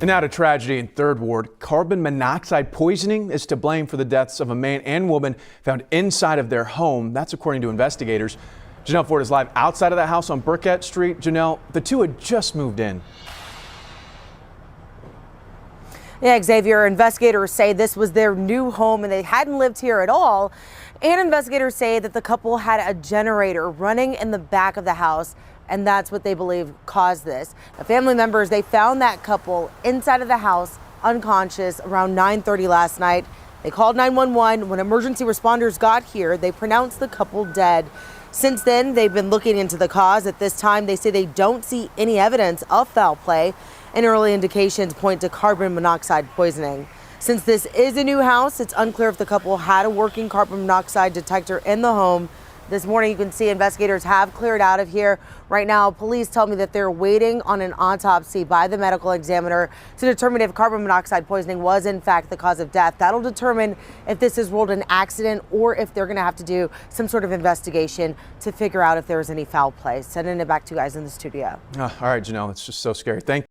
And now to tragedy in Third Ward. Carbon monoxide poisoning is to blame for the deaths of a man and woman found inside of their home. That's according to investigators. Janelle Ford is live outside of that house on Burkett Street. Janelle, the two had just moved in. Yeah, Xavier, investigators say this was their new home and they hadn't lived here at all. And investigators say that the couple had a generator running in the back of the house, and that's what they believe caused this. The family members, they found that couple inside of the house unconscious around 9:30 last night. They called 911. When emergency responders got here, they pronounced the couple dead. Since then, they've been looking into the cause. At this time, they say they don't see any evidence of foul play, and early indications point to carbon monoxide poisoning. Since this is a new house, it's unclear if the couple had a working carbon monoxide detector in the home. This morning, you can see investigators have cleared out of here. Right now, police tell me that they're waiting on an autopsy by the medical examiner to determine if carbon monoxide poisoning was in fact the cause of death. That'll determine if this is ruled an accident or if they're going to have to do some sort of investigation to figure out if there was any foul play. Sending it back to you guys in the studio. All right, Janelle, it's just so scary. Thank you.